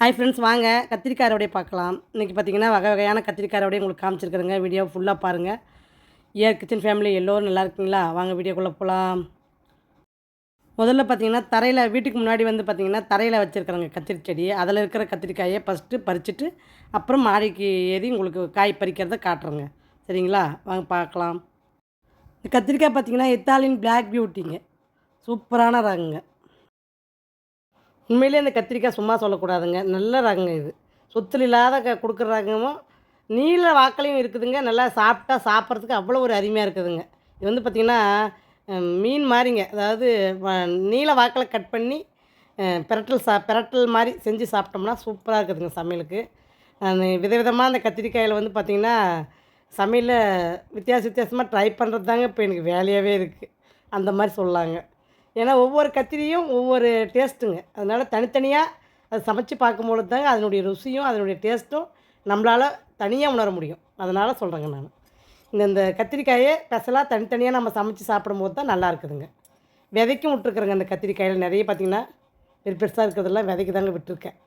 Hi friends, வாங்க கத்திரிக்காய் அறுவடை பார்க்கலாம். இன்றைக்கி பார்த்தீங்கன்னா வகை வகையான கத்திரிக்காய் அறுவடை உங்களுக்கு காமிச்சிருக்கிறேங்க. வீடியோ ஃபுல்லாக பாருங்கள். கிச்சன் ஃபேமிலி எல்லோரும் நல்லா இருக்கீங்களா? வாங்க வீடியோக்குள்ளே போகலாம். முதல்ல பார்த்தீங்கன்னா தரையில் வீட்டுக்கு முன்னாடி வந்து பார்த்தீங்கன்னா தரையில் வச்சுருக்கிறேங்க கத்திரி செடி. அதில் இருக்கிற கத்திரிக்காயை ஃபஸ்ட்டு பறிச்சுட்டு அப்புறம் மாடிக்கு ஏறி உங்களுக்கு காய் பறிக்கிறத காட்டுறேங்க. சரிங்களா? வாங்க பார்க்கலாம். இந்த கத்திரிக்காய் பார்த்தீங்கன்னா இத்தாலியன் பிளாக் பியூட்டிங்க. சூப்பரான ரகங்க. உண்மையிலே இந்த கத்திரிக்காய் சும்மா சொல்லக்கூடாதுங்க. நல்ல ரகங்க இது. சொத்தல் இல்லாத கொடுக்குற ரகமும், நீள வாக்குலையும் இருக்குதுங்க. நல்லா சாப்பிட்டா சாப்பிட்றதுக்கு அவ்வளோ ஒரு அருமையாக இருக்குதுங்க. இது வந்து பார்த்திங்கன்னா, மீன் மாரிங்க. அதாவது நீள வாக்கில கட் பண்ணி பிரட்டல் மாரி செஞ்சு சாப்பிட்டோம்னா சூப்பராக இருக்குதுங்க சமையலுக்கு. நான் விதவிதமாக அந்த கத்திரிக்காயில் வந்து பார்த்திங்கன்னா, சமையலில் வித்தியாசமாக ட்ரை பண்ணுறது தாங்க இப்போ எனக்கு வேலையாகவே இருக்குது. அந்த மாரி சொல்லலாங்க. ஏன்னா ஒவ்வொரு கத்திரியும் ஒவ்வொரு டேஸ்ட்டுங்க. அதனால் தனித்தனியாக அதை சமைச்சு பார்க்கும்பொழுது தாங்க அதனுடைய ருசியும் அதனுடைய டேஸ்ட்டும் நம்மளால் தனியாக உணர முடியும். அதனால் சொல்கிறேங்க நான். இந்த கத்திரிக்காயை ஸ்பெஷலாக தனித்தனியாக நம்ம சமைச்சு சாப்பிடும்போது தான் நல்லா இருக்குதுங்க. விதைக்கும் விட்டுருக்குறேங்க. அந்த கத்திரிக்காயில் நிறைய பார்த்திங்கன்னா பெருசாக இருக்கிறதெல்லாம் விதைக்கு தாங்க விட்டுருக்கேன்.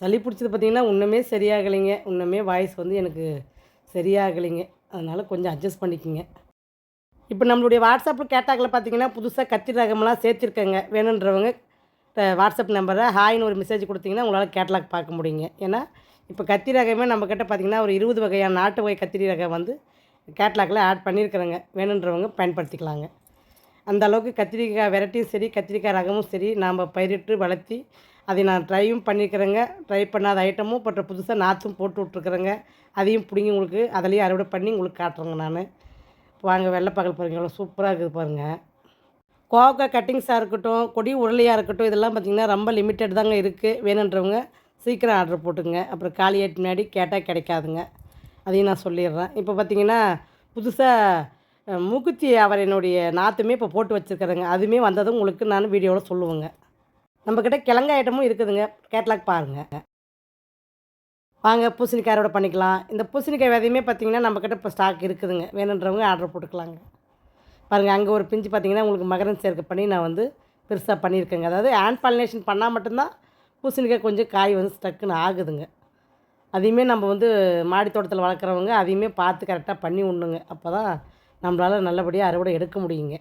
சளி பிடிச்சது பார்த்திங்கன்னா இன்னுமே சரியாகலைங்க. இன்னுமே வாய்ஸ் வந்து எனக்கு சரியாகலைங்க. அதனால் கொஞ்சம் அட்ஜஸ்ட் பண்ணிக்கோங்க. இப்போ நம்மளுடைய வாட்ஸ்அப்பில் கேட்டாக்கில் பார்த்தீங்கன்னா புதுசாக கத்திரி ரகமெல்லாம் சேர்த்துருக்கேங்க. வேணுன்றவங்க வாட்ஸ்அப் நம்பரை ஹாய்னு ஒரு மெசேஜ் கொடுத்தீங்கன்னா உங்களால் கேட்லாக் பார்க்க முடியுங்க. ஏன்னா இப்போ கத்திரி ரகமே நம்மக்கிட்ட பார்த்திங்கன்னா ஒரு 20 வகையான நாட்டு வகை கத்திரி ரகம் வந்து கேட்லாகில் ஆட் பண்ணியிருக்கிறேங்க. வேணுன்றவங்க பயன்படுத்திக்கலாங்க. அந்த அளவுக்கு கத்திரிக்காய் வெரைட்டியும் சரி, கத்திரிக்காய் ரகமும் சரி நாம் பயிரிட்டு வளர்த்தி அதை நான் ட்ரையும் பண்ணியிருக்கிறேங்க. ட்ரை பண்ணாத ஐட்டமும் இப்போ புதுசாக நாற்றும் போட்டு விட்ருக்குறேங்க. அதையும் பிடிங்கி உங்களுக்கு அதிலையும் அறுவடை பண்ணி உங்களுக்கு காட்டுறேங்க நான். வாங்க வெள்ளைப்பாகல் பாருங்கள், எவ்வளோ சூப்பராக இருக்குது பாருங்கள். கோவக்காய் கட்டிங்ஸாக இருக்கட்டும், கொடி உருளையாக இருக்கட்டும், இதெல்லாம் பார்த்திங்கன்னா ரொம்ப லிமிட்டட் தாங்க இருக்குது. வேணுன்றவங்க சீக்கிரம் ஆர்டர் போட்டுங்க. அப்புறம் காலியாட்டு முன்னாடி கேட்டால் கிடைக்காதுங்க. அதையும் நான் சொல்லிடுறேன். இப்போ பார்த்திங்கன்னா புதுசாக மூக்குத்தி அவரையினுடைய நாற்றுமே இப்போ போட்டு வச்சுருக்கிறேங்க. அதுவுமே வந்ததும் உங்களுக்கு நான் வீடியோவில் சொல்லுவேங்க. நம்மக்கிட்ட கிழங்கு ஐட்டமும் இருக்குதுங்க. கேட்லாக் பாருங்கள். வாங்க பூசணிக்காய் அறுவடை பண்ணிக்கலாம். இந்த பூசணிக்காய் விதையுமே பார்த்திங்கன்னா நம்மக்கிட்ட இப்போ ஸ்டாக் இருக்குதுங்க. வேணுன்றவங்க ஆர்டர் போட்டுக்கலாங்க. பாருங்கள், அங்கே ஒரு பிஞ்சு பார்த்திங்கன்னா உங்களுக்கு மகரந்த சேர்க்கை பண்ணி நான் வந்து பெருசாக பண்ணியிருக்கேங்க. அதாவது ஹேண்ட் பாலினேஷன் பண்ணால் மட்டும்தான் பூசணிக்காய் கொஞ்சம் காய் வந்து ஸ்டக்குன்னு ஆகுதுங்க. அதையுமே நம்ம வந்து மாடி தோட்டத்தில் வளர்க்குறவங்க அதையுமே பார்த்து கரெக்டாக பண்ணி விடணுங்க. அப்போ தான் நம்மளால் நல்லபடியாக அறுவடை எடுக்க முடியுங்க.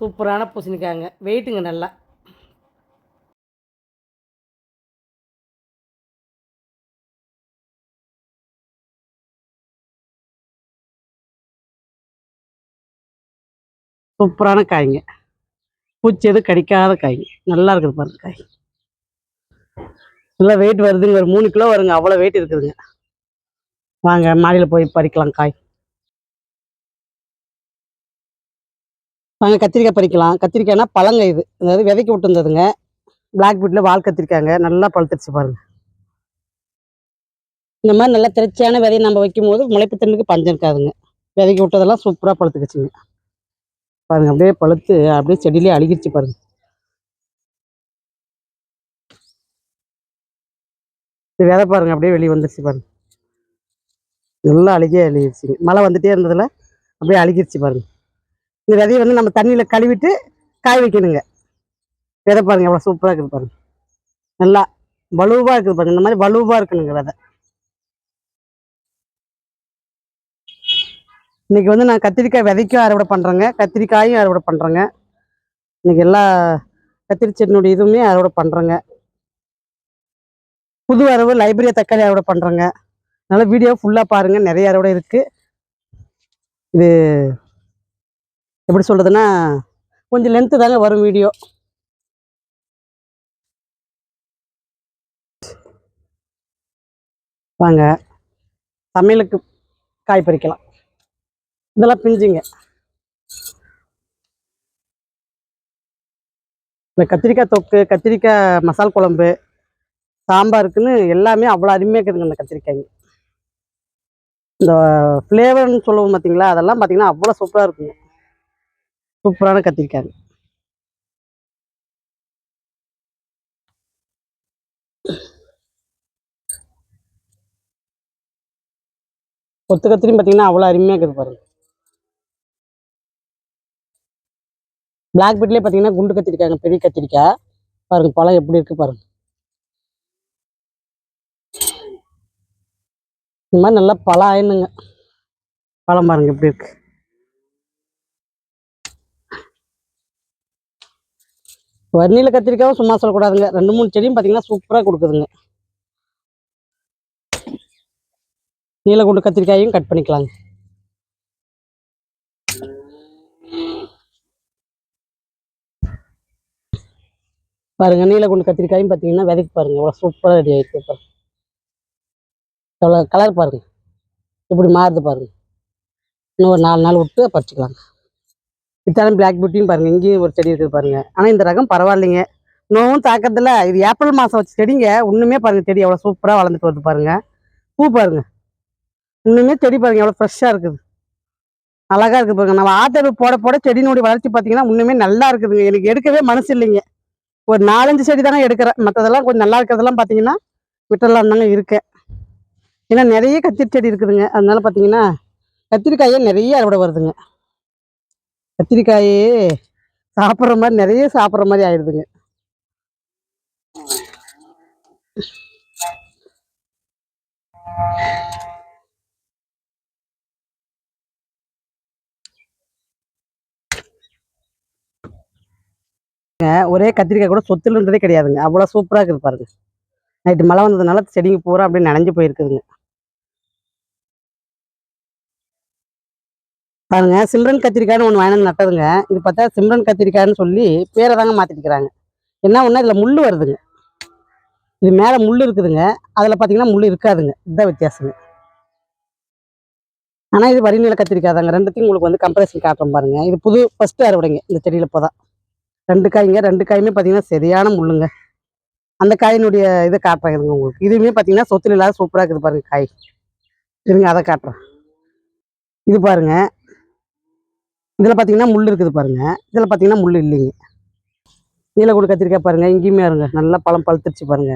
சூப்பரான பூசணிக்காய்ங்க, வெயிட்டுங்க நல்லா. சூப்பரான காய்ங்க, பூச்சி எதுவும் கடிக்காத காய், நல்லா இருக்குது பாருங்க காய். நல்லா வெயிட் வருதுங்க, ஒரு 3 கிலோ வருங்க. அவ்வளோ வெயிட் இருக்குதுங்க. வாங்க மாடியில் போய் பறிக்கலாம் காய். வாங்க கத்திரிக்காய் பறிக்கலாம். கத்திரிக்காய்னா பழங்க இது, அதாவது விதைக்கு விட்டு இருந்ததுங்க. பிளாக் பீட்டில் வால் கத்திரிக்காய்ங்க, நல்லா பழுத்துருச்சு பாருங்கள். இந்த மாதிரி நல்லா திரட்சியான விதையை நம்ம வைக்கும் போது முளைப்பு திறனுக்கு பஞ்சம் இருக்காதுங்க. விதைக்கு விட்டதெல்லாம் சூப்பராக பழுத்துக்குச்சுங்க பாருங்கள். அப்படியே பழுத்து அப்படியே செடியிலே அழுகிருச்சு பாருங்கள். இது விதை பாருங்கள், அப்படியே வெளியே வந்துருச்சு பாருங்கள். நல்லா அழுகிருச்சுங்க. மழை வந்துகிட்டே இருந்ததில் அப்படியே அழுகிருச்சு பாருங்கள். இந்த விதையை வந்து நம்ம தண்ணியில் கழுவிட்டு காய வைக்கணுங்க. விதை பாருங்கள் எவ்வளோ சூப்பராக இருக்குது பாருங்கள். நல்லா வலுவாக இருக்குது பாருங்கள். இந்த மாதிரி வலுவாக இருக்கணுங்க விதை. இன்றைக்கி வந்து நான் கத்திரிக்காய் விதைக்கும் அறுவடை பண்ணுறேங்க, கத்திரிக்காயும் அறுவடை பண்ணுறேங்க. இன்றைக்கி எல்லா கத்திரி செடியினுடைய இதுவுமே அறுவடை பண்ணுறேங்க. புது வரவு லைப்ரரி தக்காளி அறுவடை பண்ணுறேங்க. அதனால் வீடியோ ஃபுல்லாக பாருங்கள், நிறைய அறுவடை இருக்குது. இது எப்படி சொல்கிறதுன்னா கொஞ்சம் லென்த்து தாங்க வரும் வீடியோ. வாங்க சமையலுக்கு காய் பறிக்கலாம். இதெல்லாம் பிஞ்சுங்க. இந்த கத்திரிக்காய் தொக்கு, கத்திரிக்காய் மசால் குழம்பு, சாம்பாருக்குன்னு எல்லாமே அவ்வளோ அருமையாக இருக்குதுங்க இந்த கத்திரிக்காய்ங்க. இந்த ஃப்ளேவர்னு சொல்லுவோம் பார்த்தீங்களா, அதெல்லாம் பார்த்தீங்கன்னா அவ்வளோ சூப்பராக இருக்குங்க. சூப்பரான கத்திரிக்காய். கொத்து கத்திரியும் பார்த்தீங்கன்னா அவ்வளோ அருமையாக இருக்குது பாருங்கள். பிளாக் பீட்லேயே பார்த்தீங்கன்னா குண்டு கத்திரிக்காய்ங்க, பெரிய கத்திரிக்காய். பாருங்கள் பழம் எப்படி இருக்குது பாருங்கள். இந்த மாதிரி நல்லா பழம் ஆயிடணுங்க. பழம் பாருங்கள் எப்படி இருக்குது. வன்னியில கத்திரிக்காயும் சும்மா சொல்லக்கூடாதுங்க. 2-3 செடியும் பார்த்தீங்கன்னா சூப்பராக கொடுக்குதுங்க. நீலகுண்டு கத்திரிக்காயும் கட் பண்ணிக்கலாங்க. பாருங்கள் நீலகுண்டு கத்திரிக்காயும் பார்த்தீங்கன்னா விதைக்கு பாருங்கள் எவ்வளோ சூப்பராக ரெடி ஆகிருக்கு. பாருங்கள் எவ்வளோ கலர் பாருங்கள் எப்படி மாறுது பாருங்கள். இன்னும் ஒரு 4 நாள் விட்டு பறிச்சிக்கலாங்க. இத்தாலும் பிளாக் பியூட்டியும் பாருங்கள் இங்கேயும் ஒரு செடி இருக்குது பாருங்கள். ஆனால் இந்த ரகம் பரவாயில்லைங்க, நோவும் தாக்கத்தில். இது ஏப்ரல் மாதம் வச்ச செடிங்க. இன்னுமே பாருங்கள் செடி எவ்வளோ சூப்பராக வளர்ந்துட்டு வருது பாருங்கள். பூ பாருங்கள் இன்னுமே செடி பாருங்கள் எவ்வளோ ஃப்ரெஷ்ஷாக இருக்குது, அழகாக இருக்குது பாருங்கள். நம்ம ஆதரவு போட போட செடியினுடைய வளர்ச்சி பார்த்தீங்கன்னா இன்னுமே நல்லா இருக்குதுங்க. எனக்கு எடுக்கவே மனசு இல்லைங்க. ஒரு 4-5 செடி தானே எடுக்கிறேன். மற்றதெல்லாம் கொஞ்சம் நல்லா இருக்கிறதெல்லாம் பார்த்தீங்கன்னா விட்டுறலாம் தாங்க இருக்கேன். ஏன்னா நிறைய கத்திரி செடி இருக்குதுங்க. அதனால பார்த்தீங்கன்னா கத்திரிக்காயே நிறைய அறுவடை வருதுங்க. கத்திரிக்காயே சாப்பிட்ற மாதிரி நிறைய சாப்பிட்ற மாதிரி ஆயிடுதுங்க. ஒரே கத்திரிக்காய் கூட சொத்துல இருந்ததே கிடையாதுங்க. அவ்வளோ சூப்பராக இருக்குது பாருங்க. நைட்டு மழை வந்ததுனால செடிங்க பூரா அப்படியே நனைஞ்சு போயிருக்குதுங்க. பாருங்க சிம்ரன் கத்திரிக்காய்னு ஒன்று வாங்கினு நட்டதுங்க. இது பார்த்தா சிம்ரன் கத்திரிக்காய்னு சொல்லி பேரை தாங்க மாற்றிக்கிறாங்க. என்ன ஒன்றா இதில் முள் வருதுங்க. இது மேலே முள் இருக்குதுங்க, அதில் பார்த்தீங்கன்னா முள் இருக்காதுங்க. இதுதான் வித்தியாசங்க. ஆனால் இது வரிநில கத்திரிக்காய் தாங்க. ரெண்டுத்தையும் உங்களுக்கு வந்து கம்பேரிசன் காட்டுறோம் பாருங்க. இது ஃபஸ்ட்டு அறுவடைங்க இந்த செடியில். இப்போ தான் 2 காய்ங்க. 2 காயுமே பார்த்தீங்கன்னா சரியான முள்ளுங்க. அந்த காயினுடைய இதை காட்டுறேங்க உங்களுக்கு. இதுவுமே பார்த்தீங்கன்னா சொத்துல இல்லாத சூப்பராக இருக்குது பாருங்க காய். இருங்க அதை காட்டுறேன். இது பாருங்க, இதில் பார்த்தீங்கன்னா முள் இருக்குது பாருங்க, இதில் பார்த்தீங்கன்னா முள் இல்லைங்க. நீலக்குண்டு கத்திரிக்காய் பாருங்க, இங்கேயுமே இருங்க நல்லா பழம் பழுத்துருச்சு பாருங்க.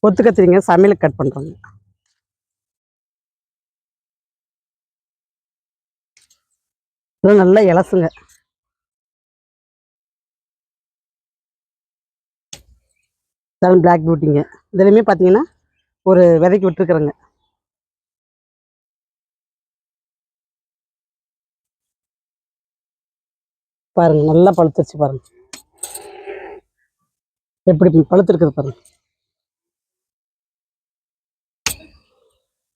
கொத்து கத்திரிங்க சமையலுக்கு கட் பண்ணுறோங்க. இதெல்லாம் நல்லா இலசுங்க. இதெல்லாம் பிளாக் பியூட்டிங்க. இதுலையுமே பார்த்தீங்கன்னா ஒரு விதைக்கு விட்டுருக்குறேங்க. பாருங்க நல்லா பழுத்துருச்சு பாருங்க, எப்படி பழுத்துருக்குது பாருங்க.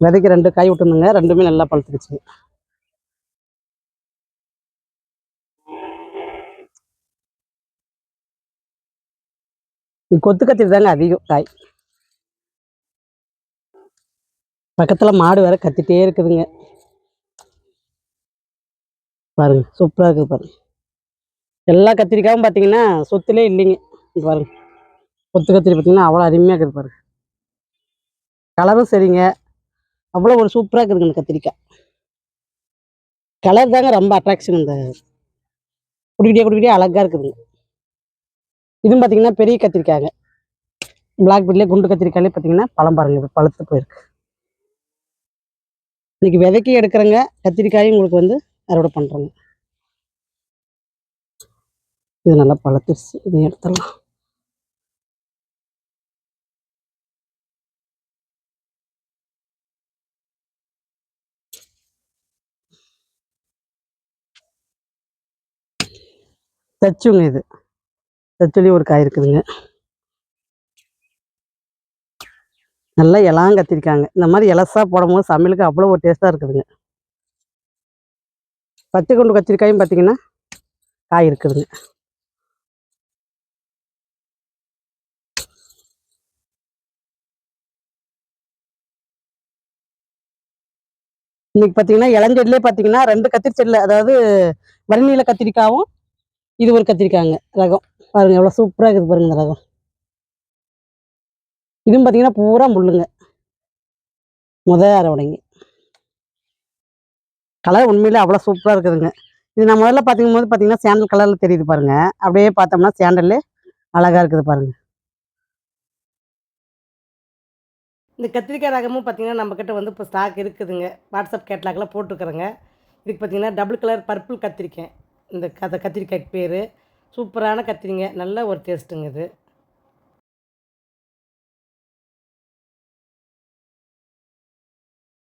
விதைக்கு 2 காய் விட்டுருந்துங்க, ரெண்டுமே நல்லா பழுத்துருச்சு. கொத்து கத்திரி தாங்க அதிகம் காய். பக்கத்தில் மாடு வேற கத்திட்டே இருக்குதுங்க. பாருங்க சூப்பராக இருக்குது பாருங்க. எல்லா கத்திரிக்காயும் பார்த்தீங்கன்னா சொத்துலே இல்லைங்க. பாருங்க கொத்து கத்திரி பார்த்தீங்கன்னா அவ்வளோ அருமையாக இருக்குது பாருங்க. கலரும் சரிங்க, அவ்வளோ ஒரு சூப்பராக இருக்குதுங்க இந்த கத்திரிக்காய். கலர் தாங்க ரொம்ப அட்ராக்ஷன். இந்த குடிக்கிட்டே அழகாக இருக்குதுங்க. இதுவும் பார்த்தீங்கன்னா பெரிய கத்திரிக்காய்ங்க. பிளாக் பெட்லேயே குண்டு கத்திரிக்காயிலே பார்த்தீங்கன்னா பழம் பாருங்க இப்போ பழுத்து போயிருக்கு. இன்னைக்கு விதைக்கி எடுக்கிறேங்க, கத்திரிக்காயும் உங்களுக்கு வந்து அறுவடை பண்ணுறேங்க. இது நல்லா பழுத்துருச்சு, இதையும் எடுத்துடலாம். தச்சுங்க, இது தச்சுலேயும் ஒரு காய் இருக்குதுங்க. நல்லா இலாம் கத்திரிக்காங்க. இந்த மாதிரி இலசா போடும்போது சமையலுக்கு அவ்வளோ ஒரு டேஸ்ட்டாக இருக்குதுங்க. பச்சை குண்டு கத்திரிக்காயும் பார்த்தீங்கன்னா காய் இருக்குதுங்க. இன்னைக்கு பார்த்தீங்கன்னா இளஞ்செடிலே பார்த்தீங்கன்னா 2 கத்திரி செடியில், அதாவது வரிநீல கத்திரிக்காவும் இது ஒரு கத்திரிக்காங்க ரகம். பாருங்க எவ்வளோ சூப்பராக இருக்குது பாருங்க இந்த ரகம். இதுவும் பார்த்தீங்கன்னா பூரா முள்ளுங்க. அறுவடைங்க. கலர் உண்மையிலே அவ்வளோ சூப்பராக இருக்குதுங்க. இது நான் முதல்ல பார்க்கும்போது பார்த்தீங்கன்னா சாண்டல் கலரில் தெரியுது பாருங்க. அப்படியே பார்த்தோம்னா சாண்டல்லே அழகாக இருக்குது பாருங்க. இந்த கத்திரிக்காய் ரகமும் பார்த்தீங்கன்னா நம்மக்கிட்ட வந்து இப்போ ஸ்டாக் இருக்குதுங்க. வாட்ஸ்அப் கேட்லாகில் போட்டுருக்குறேங்க. இதுக்கு பார்த்தீங்கன்னா டபுள் கலர் பர்பிள் கத்திரிக்காய். இந்த கத்திரிக்காய்க்கு பேர். சூப்பரான கத்திரிங்க, நல்ல ஒரு டேஸ்ட்டுங்க இது.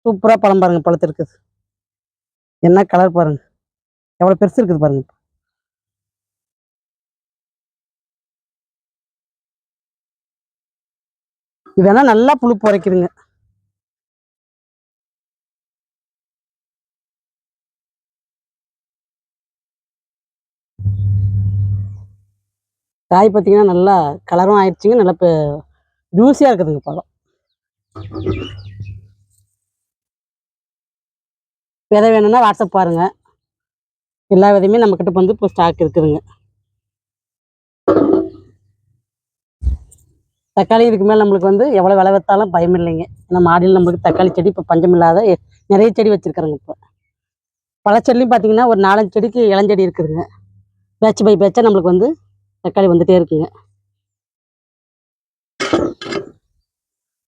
சூப்பராக பழம் பாருங்கள், பழுத்திருக்குது. என்ன கலர் பாருங்கள், எவ்வளோ பெருசு இருக்குது பாருங்கள். இதெல்லாம் நல்லா புளிப்பு உரைக்குதுங்க. காய் பார்த்தீங்கன்னா நல்லா கலரும் ஆயிடுச்சுங்க, நல்லா ஜூஸியாக இருக்குதுங்க பழம். விதை வேணும்னா வாட்ஸ்அப் பாருங்கள், எல்லா விதையுமே நம்மக்கிட்ட வந்து இப்போ ஸ்டாக் இருக்குதுங்க. தக்காளி இதுக்கு மேலே நம்மளுக்கு வந்து எவ்வளோ விலை வைத்தாலும் பயம் இல்லைங்க. ஏன்னா மாடியில் நம்மளுக்கு தக்காளி செடி இப்போ பஞ்சம் இல்லாத நிறைய செடி வச்சுருக்குறேங்க. இப்போ பழச்செடிலையும் பார்த்தீங்கன்னா ஒரு 4-5 செடிக்கு இளஞ்செடி இருக்குதுங்க. பேட்ச் பை பேட்சாக நம்மளுக்கு வந்து தக்காளி வந்துகிட்டே இருக்குங்க.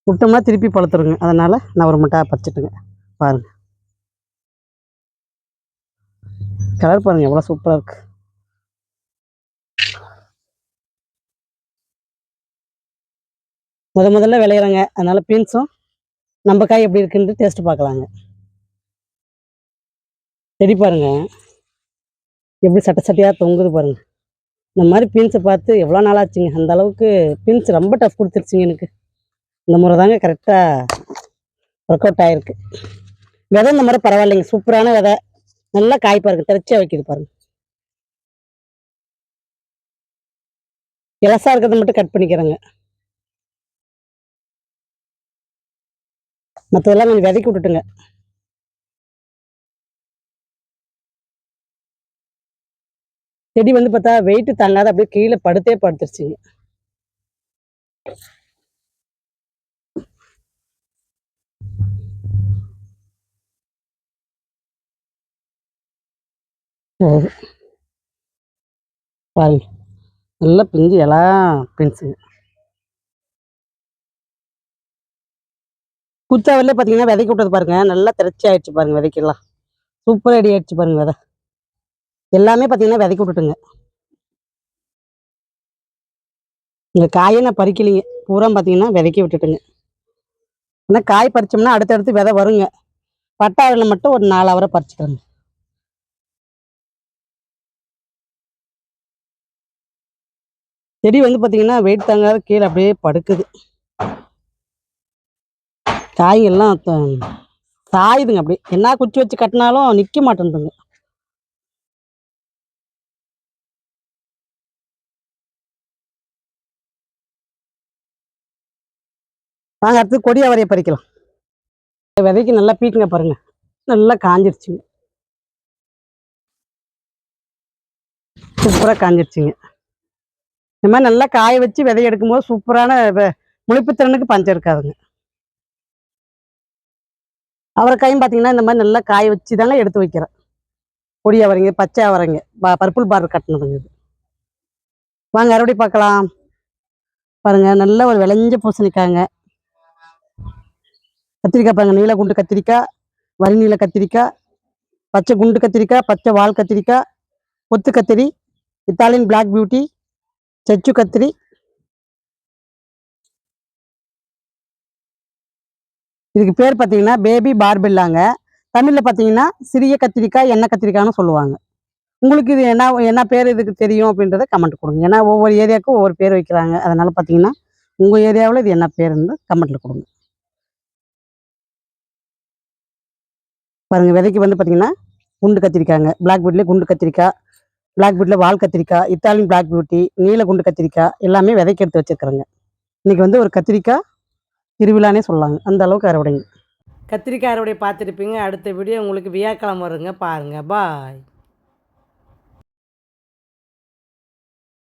விட்டோம்னா திருப்பி பழுத்துருங்க, அதனால் நான் ஒரு முட்டை பறிச்சுட்டுங்க. பாருங்கள் கலர் பாருங்கள் எவ்வளோ சூப்பராக இருக்குது. முதல்ல விளையிறங்க, அதனால் பீன்ஸும் நம்ம காய் எப்படி இருக்குன்னு டேஸ்ட்டு பார்க்கலாங்க. செடி பாருங்கள் எப்படி சட்டையாக தொங்குது பாருங்கள். இந்த மாதிரி பீன்ஸை பார்த்து எவ்வளோ நாளாச்சுங்க. அந்த அளவுக்கு பீன்ஸ் ரொம்ப டஃப் கொடுத்துருச்சுங்க எனக்கு. இந்த முறை தாங்க கரெக்டாக ஒர்க் அவுட் ஆகிருக்கு. விதை இந்த மாதிரி பரவாயில்லைங்க, சூப்பரான விதை, நல்லா காய் பாருங்க, திரச்சியாக வைக்கிது பாருங்கள். இலசாக இருக்கிறத மட்டும் கட் பண்ணிக்கிறேங்க, மற்றதெல்லாம் கொஞ்சம் விதைக்கி விட்டுட்டுங்க. செடி வந்து பார்த்தா வெயிட்டு தாங்காத அப்படியே கீழே படுத்துருச்சுங்க. பாருங்க நல்லா பிஞ்சு எல்லாம் பிஞ்சுங்க. குச்சாவிலே பார்த்தீங்கன்னா விதைக்கி விட்டது பாருங்க, நல்லா திரச்சி ஆயிடுச்சு பாருங்க. விதைக்கெல்லாம் சூப்பராக ரெடி ஆயிடுச்சு பாருங்க. விதை எல்லாமே பார்த்தீங்கன்னா விதைக்கி விட்டுட்டுங்க. இந்த காயை நான் பறிக்கலிங்க, பூரா பார்த்தீங்கன்னா விதைக்கி விட்டுட்டுங்க. ஏன்னா காய் பறிச்சோம்னா அடுத்தடுத்து விதை வருங்க. பட்டாவில் மட்டும் ஒரு 4 அவரை பறிச்சுக்கிறேங்க. செடி வந்து பார்த்தீங்கன்னா வெயிட் தாங்காத கீழே அப்படியே படுக்குது. காய்கள்லாம் சாயுதுங்க, அப்படியே என்ன குச்சி வச்சு கட்டினாலும் நிற்க மாட்டேங்குதுங்க. வாங்க அடுத்து கொடி அவரையை பறிக்கலாம். விதைக்கு நல்லா பீக்குங்க பாருங்க, நல்லா காஞ்சிருச்சுங்க, சூப்பராக காஞ்சிருச்சுங்க. இந்த மாதிரி நல்லா காய வச்சு விதை எடுக்கும்போது சூப்பரான முளைப்புத்திறனுக்கு பஞ்சம் இருக்காதுங்க. அவரைக்காயும் பார்த்தீங்கன்னா இந்த மாதிரி நல்லா காய வச்சு தாங்க எடுத்து வைக்கிறேன். கொடி அவரைங்க, பச்சை அவரைங்க, பர்பிள் பார்டர் கட்டினதுங்க இது. வாங்க அறுவடை பார்க்கலாம். பாருங்க நல்ல ஒரு விளைஞ்ச பூசணிக்காங்க. கத்திரிக்காய் பாருங்க, நீல குண்டு கத்திரிக்காய், வரி நீல கத்திரிக்காய், பச்சை குண்டு கத்திரிக்காய், பச்சை வால் கத்திரிக்காய், கொத்து கத்திரி, இத்தாலியன் பிளாக் பியூட்டி, செச்சு கத்திரி, இதுக்கு பேர் பார்த்தீங்கன்னா பேபி பார்பெல்லாங்க. தமிழில் பார்த்தீங்கன்னா சிறிய கத்திரிக்காய், எண்ணெய் கத்திரிக்காய்னு சொல்லுவாங்க. உங்களுக்கு இது என்ன பேர் இதுக்கு தெரியும் அப்படின்றத கமெண்ட் கொடுங்க. ஏன்னா ஒவ்வொரு ஏரியாவுக்கும் ஒவ்வொரு பேர் வைக்கிறாங்க. அதனால் பார்த்தீங்கன்னா உங்கள் ஏரியாவில் இது என்ன பேருன்னு கமெண்ட்டில் கொடுங்க. பாருங்கள் விதைக்கு வந்து பார்த்தீங்கன்னா குண்டு கத்திரிக்காங்க, பிளாக் பியூட்டிலே குண்டு கத்திரிக்காய், பிளாக் பியூட்டியில் வால் கத்திரிக்காய், இத்தாலியன் பிளாக் பியூட்டி, நீல குண்டு கத்திரிக்காய் எல்லாமே விதைக்கு எடுத்து வச்சுருக்குறேங்க. இன்றைக்கி வந்து ஒரு கத்திரிக்காய் திருவிழானே சொல்லலாங்க, அந்த அளவுக்கு அறுவடைங்க. கத்திரிக்காய் அறுவடை பார்த்துருப்பீங்க. அடுத்த வீடியோ உங்களுக்கு வியாக்கிழமை வருங்க, பாருங்கள். பாய்.